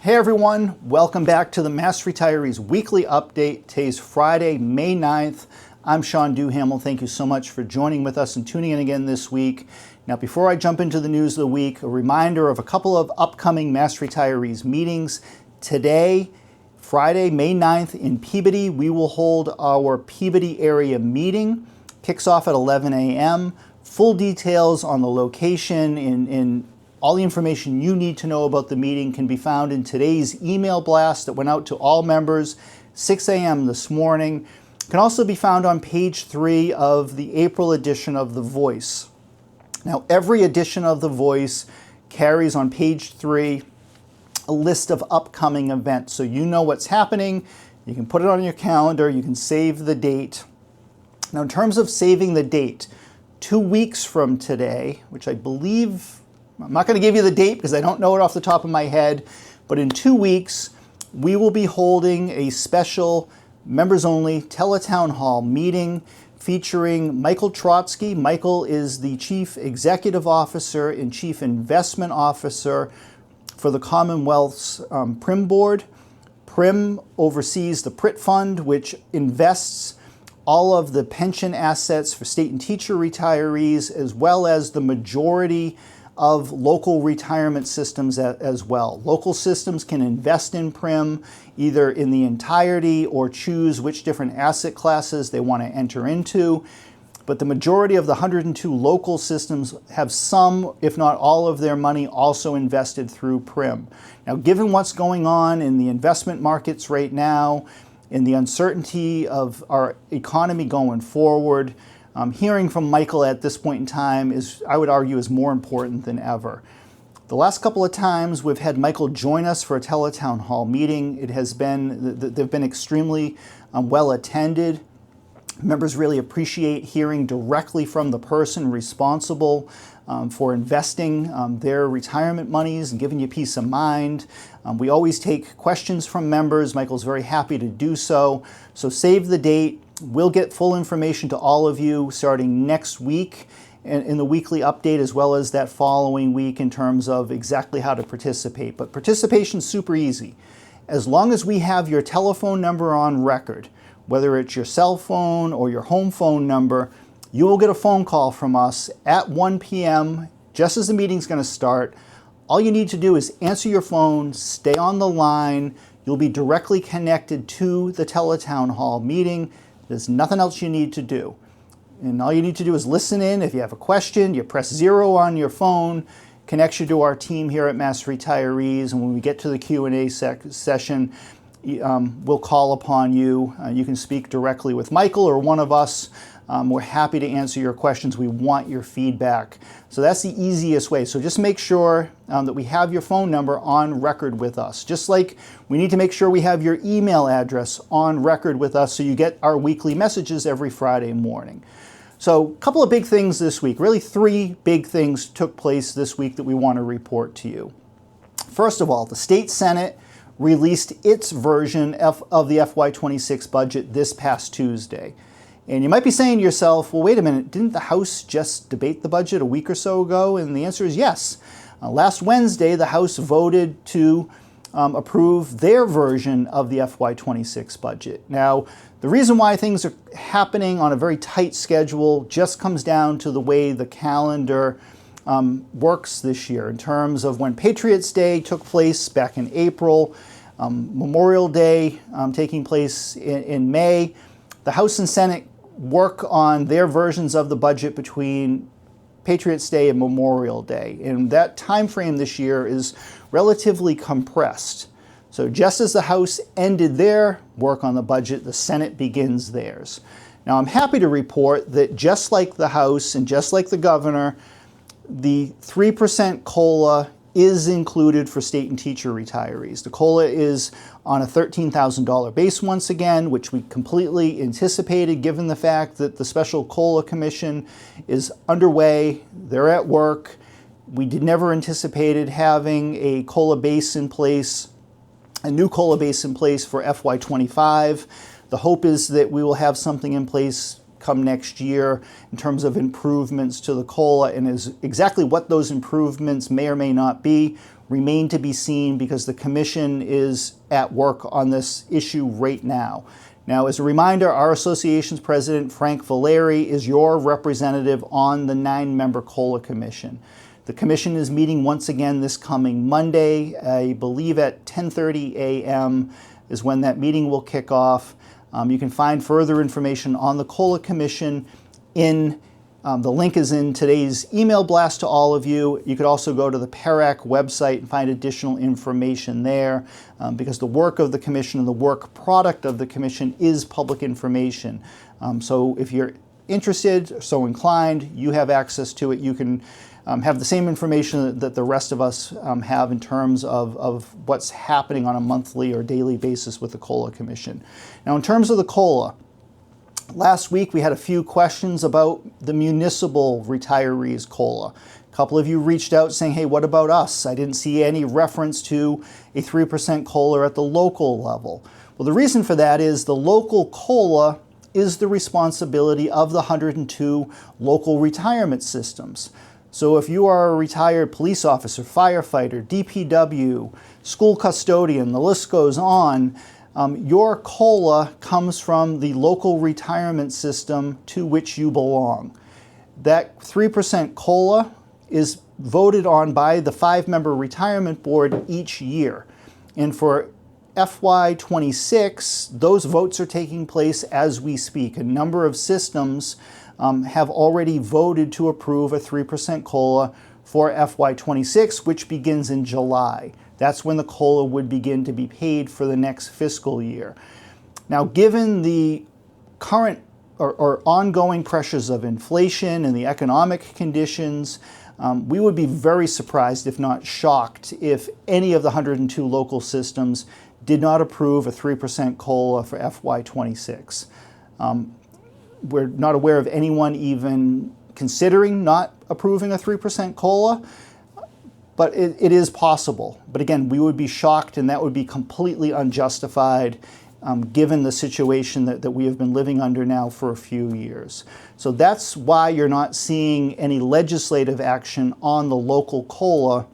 Hey everyone, welcome back to the Mass Retirees Weekly Update. Today's Friday, May 9th. I'm Sean Duhamel. Thank you so much for joining with us and tuning in again this week. Now, before I jump into the news of the week, a reminder of a couple of upcoming Mass Retirees meetings. Today, Friday, May 9th in Peabody, we will hold our Peabody area meeting. Kicks off at 11 a.m. Full details on the location in all the information you need to know about the meeting can be found in today's email blast that went out to all members, 6 a.m. this morning. It can also be found on page 3 of the April edition of The Voice. Now, every edition of The Voice carries on page 3 a list of upcoming events, so you know what's happening. You can put it on your calendar, you can save the date. Now, in terms of saving the date, 2 weeks from today, which I believe, I'm not going to give you the date because I don't know it off the top of my head, but in 2 weeks, we will be holding a special members-only teletown hall meeting featuring Michael Trotsky. Michael is the Chief Executive Officer and Chief Investment Officer for the Commonwealth's PRIM Board. PRIM oversees the PRIT Fund, which invests all of the pension assets for state and teacher retirees, as well as the majority of local retirement systems as well. Local systems can invest in PRIM either in the entirety or choose which different asset classes they want to enter into. But the majority of the 102 local systems have some, if not all of their money also invested through PRIM. Now, given what's going on in the investment markets right now, in the uncertainty of our economy going forward, hearing from Michael at this point in time is, I would argue, is more important than ever. The last couple of times we've had Michael join us for a teletown hall meeting, they've been extremely well attended. Members really appreciate hearing directly from the person responsible for investing their retirement monies and giving you peace of mind. We always take questions from members. Michael's very happy to do so. So save the date. We'll get full information to all of you starting next week in the weekly update, as well as that following week in terms of exactly how to participate. But participation's super easy. As long as we have your telephone number on record, whether it's your cell phone or your home phone number, you will get a phone call from us at 1 p.m. just as the meeting's going to start. All you need to do is answer your phone, stay on the line. You'll be directly connected to the teletown hall meeting. There's nothing else you need to do. And all you need to do is listen in. If you have a question, you press 0 on your phone, connects you to our team here at Mass Retirees. And when we get to the Q&A session, we'll call upon you. You can speak directly with Michael or one of us. We're happy to answer your questions. We want your feedback. So that's the easiest way. So just make sure that we have your phone number on record with us. Just like we need to make sure we have your email address on record with us so you get our weekly messages every Friday morning. So a couple of big things this week. Really 3 big things took place this week that we want to report to you. First of all, the State Senate released its version of the FY26 budget this past Tuesday. And you might be saying to yourself, well, wait a minute, didn't the House just debate the budget a week or so ago? And the answer is yes. Last Wednesday, the House voted to approve their version of the FY26 budget. Now, the reason why things are happening on a very tight schedule just comes down to the way the calendar works this year in terms of when Patriots' Day took place back in April, Memorial Day taking place in May. The House and Senate work on their versions of the budget between Patriots' Day and Memorial Day. And that time frame this year is relatively compressed. So just as the House ended their work on the budget, the Senate begins theirs. Now, I'm happy to report that just like the House and just like the governor, the 3% COLA is included for state and teacher retirees. The COLA is on a $13,000 base once again, which we completely anticipated given the fact that the Special COLA Commission is underway. They're at work. We never anticipated having a COLA base in place, a new COLA base in place for FY25. The hope is that we will have something in place come next year in terms of improvements to the COLA, and is exactly what those improvements may or may not be remain to be seen because the Commission is at work on this issue right now. Now, as a reminder, our association's president, Frank Valeri, is your representative on the 9-member COLA Commission. The Commission is meeting once again this coming Monday. I believe at 10:30 a.m. is when that meeting will kick off. You can find further information on the COLA Commission in the link is in today's email blast to all of you. You could also go to the PERAC website and find additional information there because the work of the Commission and the work product of the Commission is public information. So if you're interested, so inclined, you have access to it. You can have the same information that the rest of us have in terms of what's happening on a monthly or daily basis with the COLA Commission. Now, in terms of the COLA, last week we had a few questions about the municipal retirees COLA. A couple of you reached out saying, hey, what about us? I didn't see any reference to a 3% COLA at the local level. Well, the reason for that is the local COLA is the responsibility of the 102 local retirement systems. So if you are a retired police officer, firefighter, DPW, school custodian, the list goes on, your COLA comes from the local retirement system to which you belong. That 3% COLA is voted on by the 5-member retirement board each year. And for FY26, those votes are taking place as we speak. A number of systems have already voted to approve a 3% COLA for FY26, which begins in July. That's when the COLA would begin to be paid for the next fiscal year. Now, given the current or ongoing pressures of inflation and the economic conditions, we would be very surprised, if not shocked, if any of the 102 local systems did not approve a 3% COLA for FY26. We're not aware of anyone even considering not approving a 3% COLA, but it is possible. But again, we would be shocked, and that would be completely unjustified given the situation that we have been living under now for a few years. So that's why you're not seeing any legislative action on the local COLA,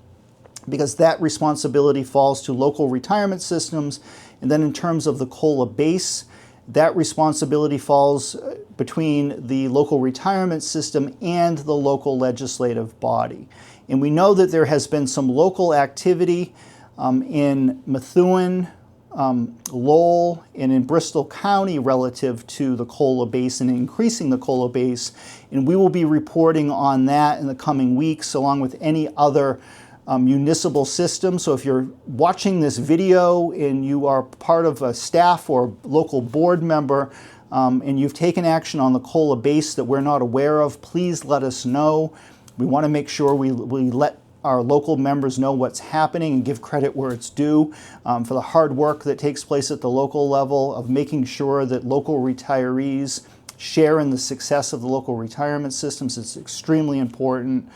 because that responsibility falls to local retirement systems. And then in terms of the COLA base, that responsibility falls between the local retirement system and the local legislative body. And we know that there has been some local activity in Methuen, Lowell, and in Bristol County relative to the COLA base and increasing the COLA base. And we will be reporting on that in the coming weeks, along with any other municipal system. So if you're watching this video and you are part of a staff or local board member and you've taken action on the COLA base that we're not aware of, please let us know. We want to make sure we let our local members know what's happening and give credit where it's due for the hard work that takes place at the local level of making sure that local retirees share in the success of the local retirement systems. It's extremely important.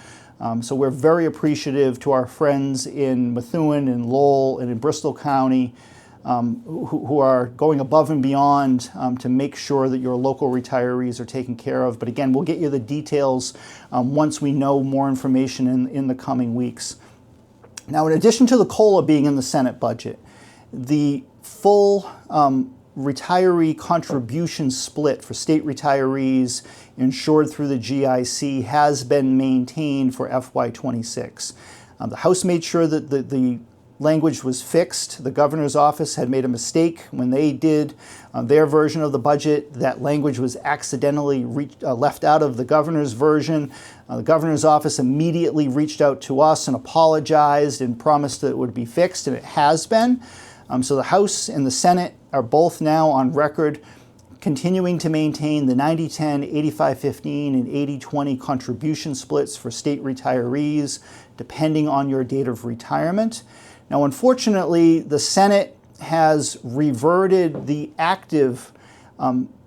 So we're very appreciative to our friends in Methuen and Lowell and in Bristol County who are going above and beyond to make sure that your local retirees are taken care of. But again, we'll get you the details once we know more information in the coming weeks. Now, in addition to the COLA being in the Senate budget, the full retiree contribution split for state retirees insured through the GIC has been maintained for FY26. The House made sure that the language was fixed. The governor's office had made a mistake when they did their version of the budget. That language was accidentally left out of the governor's version. The governor's office immediately reached out to us and apologized and promised that it would be fixed, and it has been. So the House and the Senate are both now on record continuing to maintain the 90-10, 85-15, and 80-20 contribution splits for state retirees, depending on your date of retirement. Now, unfortunately, the Senate has reverted the active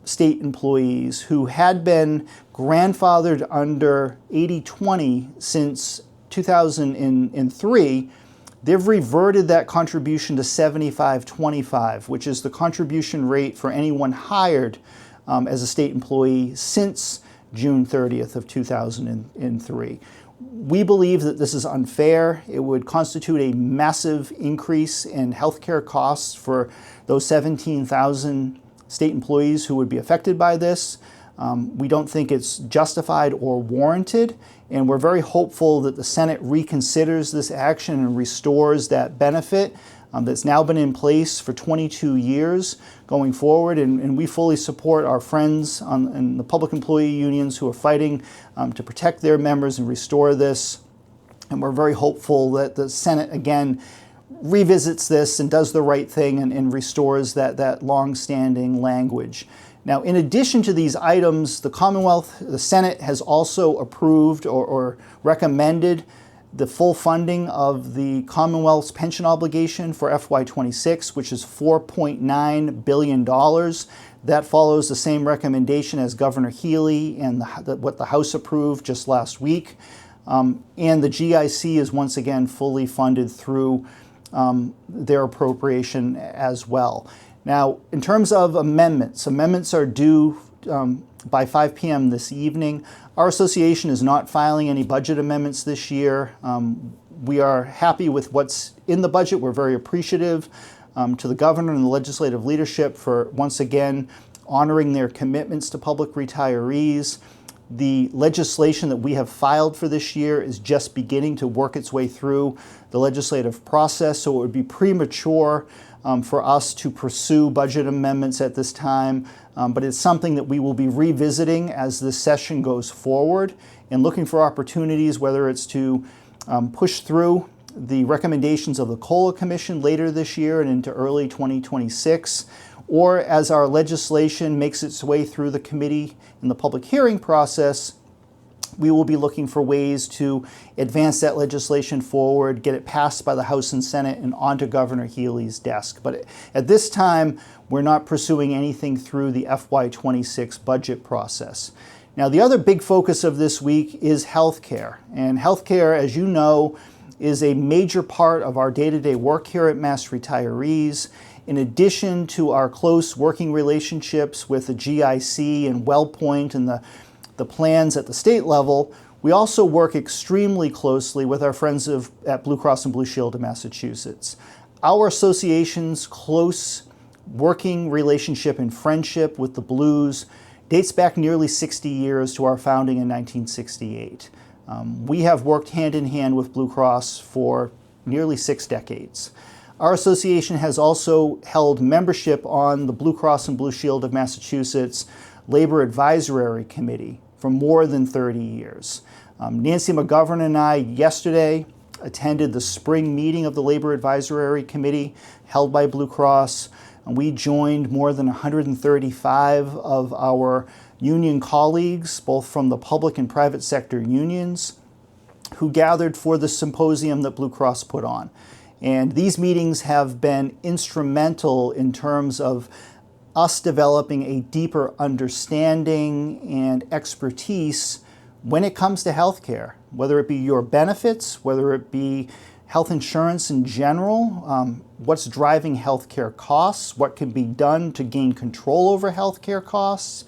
state employees who had been grandfathered under 80-20 since 2003. They've reverted that contribution to 75-25, which is the contribution rate for anyone hired as a state employee since June 30th of 2003. We believe that this is unfair. It would constitute a massive increase in healthcare costs for those 17,000 state employees who would be affected by this. We don't think it's justified or warranted, and we're very hopeful that the Senate reconsiders this action and restores that benefit that's now been in place for 22 years going forward, and we fully support our friends and the public employee unions who are fighting to protect their members and restore this. And we're very hopeful that the Senate again revisits this and does the right thing and restores that long-standing language. Now, in addition to these items, the Senate has also approved or recommended the full funding of the Commonwealth's pension obligation for FY26, which is $4.9 billion. That follows the same recommendation as Governor Healy and what the House approved just last week. And the GIC is once again fully funded through their appropriation as well. Now, in terms of amendments are due by 5 p.m. this evening. Our association is not filing any budget amendments this year. We are happy with what's in the budget. We're very appreciative to the governor and the legislative leadership for once again honoring their commitments to public retirees. The legislation that we have filed for this year is just beginning to work its way through the legislative process, so it would be premature for us to pursue budget amendments at this time, but it's something that we will be revisiting as this session goes forward and looking for opportunities, whether it's to push through the recommendations of the COLA Commission later this year and into early 2026, or as our legislation makes its way through the committee and the public hearing process, we will be looking for ways to advance that legislation forward, get it passed by the House and Senate and onto Governor Healy's desk. But at this time, we're not pursuing anything through the FY26 budget process. Now, the other big focus of this week is healthcare. And healthcare, as you know, is a major part of our day-to-day work here at Mass Retirees. In addition to our close working relationships with the GIC and WellPoint and the plans at the state level, we also work extremely closely with our friends at Blue Cross and Blue Shield of Massachusetts. Our association's close working relationship and friendship with the Blues dates back nearly 60 years to our founding in 1968. We have worked hand in hand with Blue Cross for nearly 6 decades. Our association has also held membership on the Blue Cross and Blue Shield of Massachusetts Labor Advisory Committee for more than 30 years. Nancy McGovern and I yesterday attended the spring meeting of the Labor Advisory Committee held by Blue Cross, and we joined more than 135 of our union colleagues, both from the public and private sector unions, who gathered for the symposium that Blue Cross put on. And these meetings have been instrumental in terms of us developing a deeper understanding and expertise when it comes to healthcare, whether it be your benefits, whether it be health insurance in general, what's driving healthcare costs, what can be done to gain control over healthcare costs,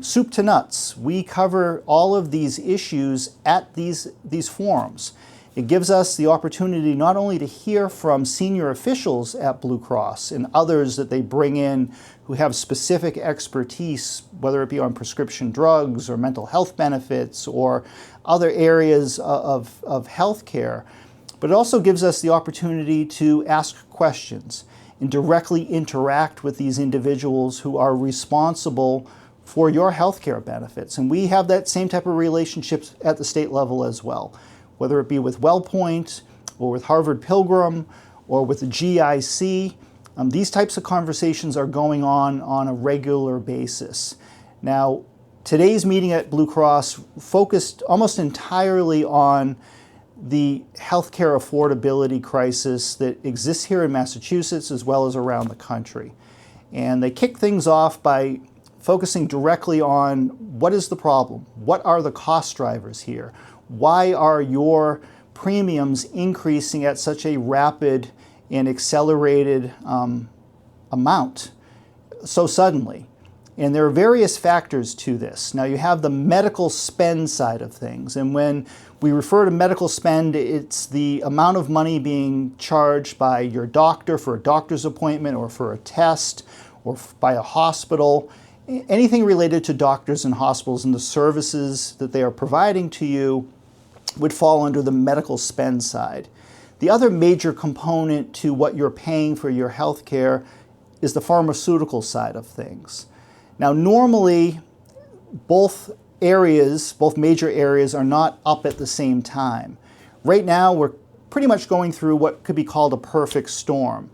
soup to nuts. We cover all of these issues at these forums. It gives us the opportunity not only to hear from senior officials at Blue Cross and others that they bring in who have specific expertise, whether it be on prescription drugs or mental health benefits or other areas of healthcare, but it also gives us the opportunity to ask questions and directly interact with these individuals who are responsible for your healthcare benefits. And we have that same type of relationships at the state level as well, whether it be with WellPoint or with Harvard Pilgrim or with the GIC. These types of conversations are going on a regular basis. Now, today's meeting at Blue Cross focused almost entirely on the healthcare affordability crisis that exists here in Massachusetts as well as around the country. And they kicked things off by focusing directly on what is the problem? What are the cost drivers here? Why are your premiums increasing at such a rapid and accelerated amount so suddenly? And there are various factors to this. Now you have the medical spend side of things. And when we refer to medical spend, it's the amount of money being charged by your doctor for a doctor's appointment or for a test or by a hospital. Anything related to doctors and hospitals and the services that they are providing to you would fall under the medical spend side. The other major component to what you're paying for your health care is the pharmaceutical side of things. Now, normally, both major areas are not up at the same time. Right now, we're pretty much going through what could be called a perfect storm,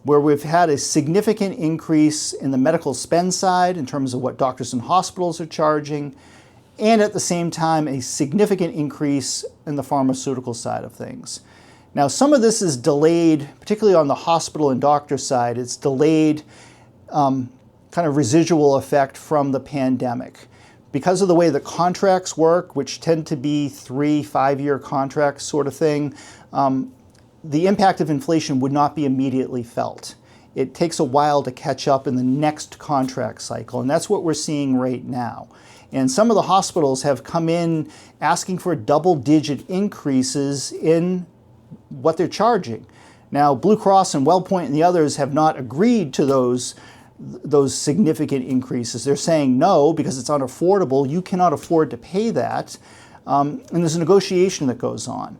where we've had a significant increase in the medical spend side in terms of what doctors and hospitals are charging, and at the same time, a significant increase in the pharmaceutical side of things. Now, some of this is delayed, particularly on the hospital and doctor side. It's delayed kind of residual effect from the pandemic. Because of the way the contracts work, which tend to be 3-5-year contracts sort of thing, the impact of inflation would not be immediately felt. It takes a while to catch up in the next contract cycle, and that's what we're seeing right now. And some of the hospitals have come in asking for double-digit increases in what they're charging. Now, Blue Cross and WellPoint and the others have not agreed to those significant increases. They're saying no, because it's unaffordable. You cannot afford to pay that. And there's a negotiation that goes on.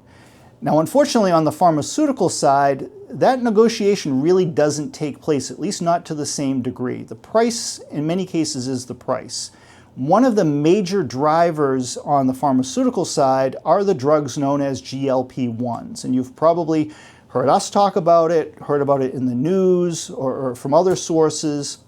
Now, unfortunately, on the pharmaceutical side, that negotiation really doesn't take place, at least not to the same degree. The price, in many cases, is the price. One of the major drivers on the pharmaceutical side are the drugs known as GLP-1s. And you've probably heard us talk about it, heard about it in the news or from other sources.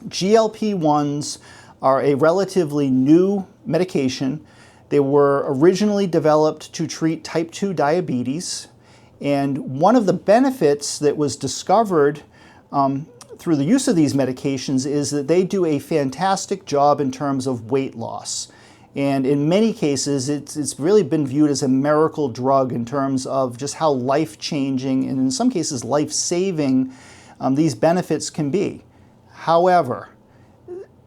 GLP-1s are a relatively new medication. They were originally developed to treat type 2 diabetes. And one of the benefits that was discovered through the use of these medications is that they do a fantastic job in terms of weight loss. And in many cases, it's really been viewed as a miracle drug in terms of just how life-changing and in some cases life-saving these benefits can be. However,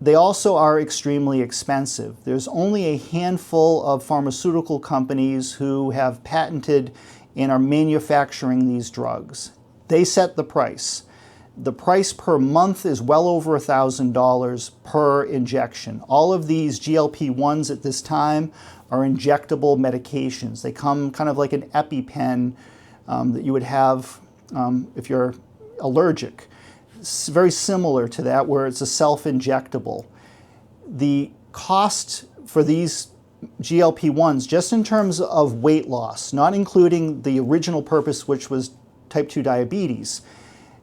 they also are extremely expensive. There's only a handful of pharmaceutical companies who have patented and are manufacturing these drugs. They set the price. The price per month is well over $1,000 per injection. All of these GLP-1s at this time are injectable medications. They come kind of like an EpiPen that you would have if you're allergic. It's very similar to that, where it's a self-injectable. The cost for these GLP-1s, just in terms of weight loss, not including the original purpose, which was type 2 diabetes,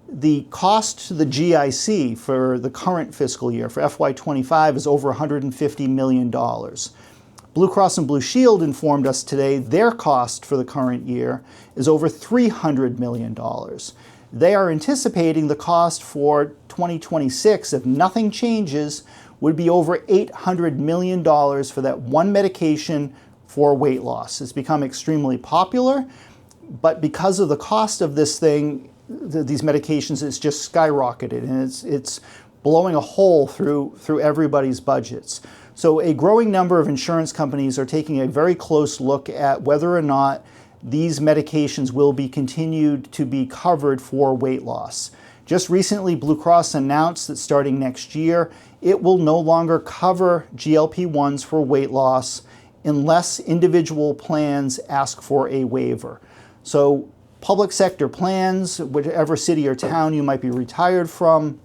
the cost to the GIC for the current fiscal year, for FY25, is over $150 million. Blue Cross and Blue Shield informed us today their cost for the current year is over $300 million. They are anticipating the cost for 2026, if nothing changes, would be over $800 million for that one medication for weight loss. It's become extremely popular, but because of the cost of this thing, these medications, it's just skyrocketed, and it's blowing a hole through everybody's budgets. So a growing number of insurance companies are taking a very close look at whether or not these medications will be continued to be covered for weight loss. Just recently, Blue Cross announced that starting next year, it will no longer cover GLP-1s for weight loss unless individual plans ask for a waiver. So public sector plans, whichever city or town you might be retired from,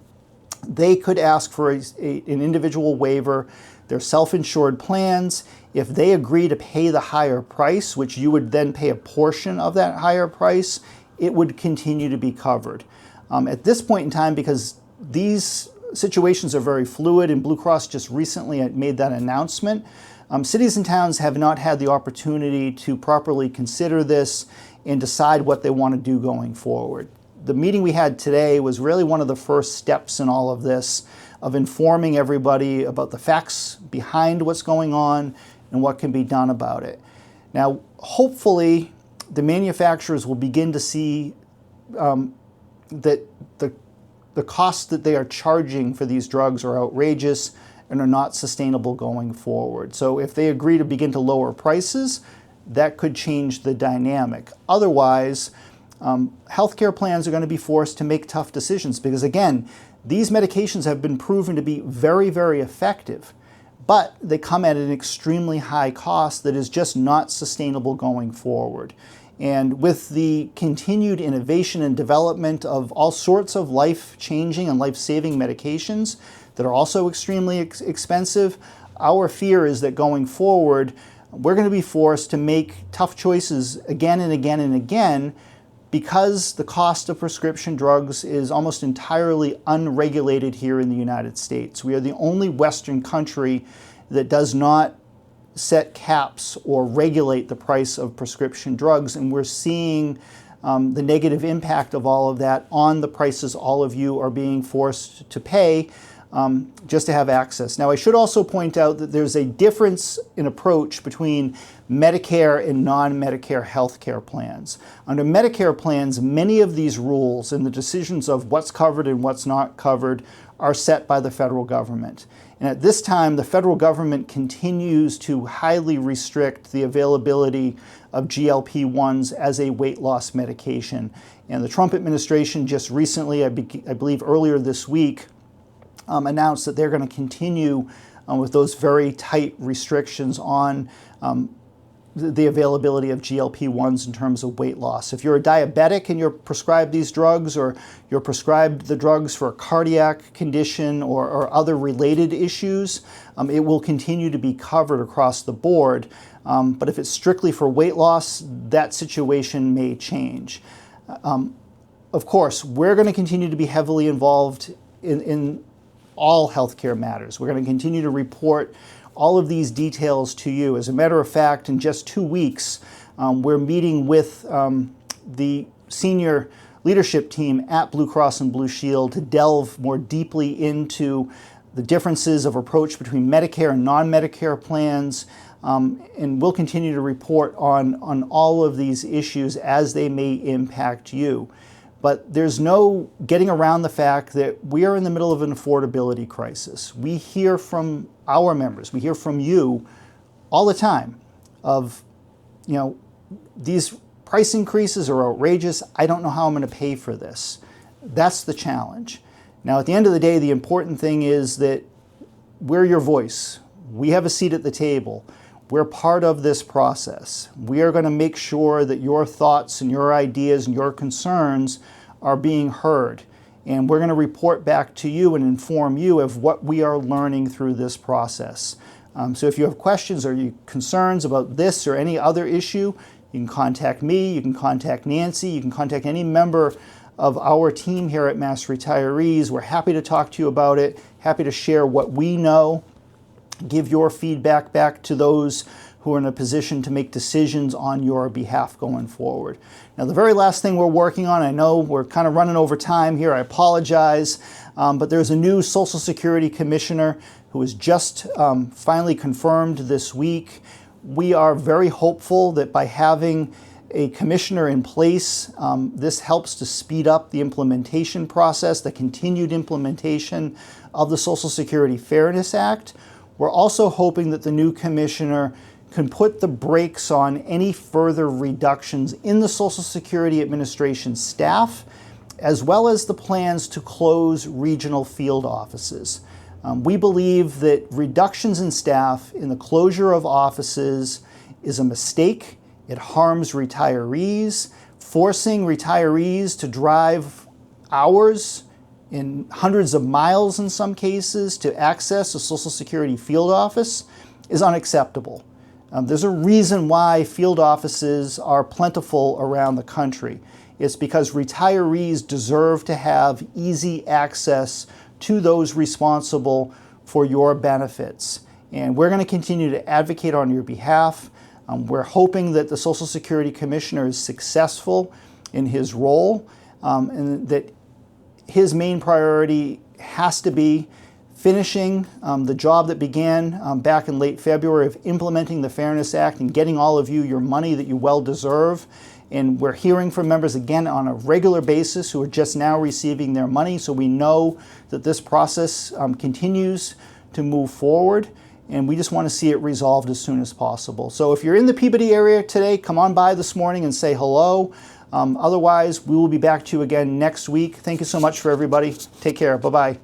they could ask for an individual waiver. They're self-insured plans. If they agree to pay the higher price, which you would then pay a portion of that higher price, it would continue to be covered. At this point in time, because these situations are very fluid, and Blue Cross just recently made that announcement, cities and towns have not had the opportunity to properly consider this and decide what they want to do going forward. The meeting we had today was really one of the first steps in all of this, of informing everybody about the facts behind what's going on and what can be done about it. Now, hopefully, the manufacturers will begin to see that the the costs that they are charging for these drugs are outrageous and are not sustainable going forward. So if they agree to begin to lower prices, that could change the dynamic. Otherwise, healthcare plans are going to be forced to make tough decisions because, again, these medications have been proven to be very, very effective, but they come at an extremely high cost that is just not sustainable going forward. And with the continued innovation and development of all sorts of life-changing and life-saving medications that are also extremely expensive, our fear is that going forward, we're going to be forced to make tough choices again and again and again because the cost of prescription drugs is almost entirely unregulated here in the United States. We are the only Western country that does not set caps or regulate the price of prescription drugs, and we're seeing the negative impact of all of that on the prices all of you are being forced to pay just to have access. Now, I should also point out that there's a difference in approach between Medicare and non-Medicare healthcare plans. Under Medicare plans, many of these rules and the decisions of what's covered and what's not covered are set by the federal government. And at this time, the federal government continues to highly restrict the availability of GLP-1s as a weight loss medication. And the Trump administration just recently, I believe earlier this week, announced that they're going to continue with those very tight restrictions on the availability of GLP-1s in terms of weight loss. If you're a diabetic and you're prescribed these drugs, or you're prescribed the drugs for a cardiac condition or other related issues, it will continue to be covered across the board. But if it's strictly for weight loss, that situation may change. Of course, we're going to continue to be heavily involved in all healthcare matters. We're going to continue to report all of these details to you. As a matter of fact, in just 2 weeks, we're meeting with the senior leadership team at Blue Cross and Blue Shield to delve more deeply into the differences of approach between Medicare and non-Medicare plans, and we'll continue to report on all of these issues as they may impact you. But there's no getting around the fact that we are in the middle of an affordability crisis. We hear from our members, we hear from you all the time of, these price increases are outrageous. I don't know how I'm going to pay for this. That's the challenge. Now, at the end of the day, the important thing is that we're your voice. We have a seat at the table. We're part of this process. We are going to make sure that your thoughts and your ideas and your concerns are being heard. And we're going to report back to you and inform you of what we are learning through this process. So if you have questions or concerns about this or any other issue, you can contact me, you can contact Nancy, you can contact any member of our team here at Mass Retirees. We're happy to talk to you about it, happy to share what we know, give your feedback back to those who are in a position to make decisions on your behalf going forward. Now, the very last thing we're working on, I know we're kind of running over time here, I apologize, but there's a new Social Security Commissioner who was just finally confirmed this week. We are very hopeful that by having a commissioner in place, this helps to speed up the implementation process, the continued implementation of the Social Security Fairness Act. We're also hoping that the new commissioner can put the brakes on any further reductions in the Social Security Administration staff, as well as the plans to close regional field offices. We believe that reductions in staff in the closure of offices is a mistake. It harms retirees, forcing retirees to drive hours in hundreds of miles in some cases to access a Social Security field office is unacceptable. There's a reason why field offices are plentiful around the country. It's because retirees deserve to have easy access to those responsible for your benefits. And we're going to continue to advocate on your behalf. We're hoping that the Social Security Commissioner is successful in his role, and that his main priority has to be finishing the job that began back in late February of implementing the Fairness Act and getting all of you your money that you well deserve, And we're hearing from members again on a regular basis who are just now receiving their money. So we know that this process continues to move forward, and we just want to see it resolved as soon as possible. So if you're in the Peabody area today, come on by this morning and say hello. Otherwise, we will be back to you again next week. Thank you so much for everybody. Take care. Bye-bye.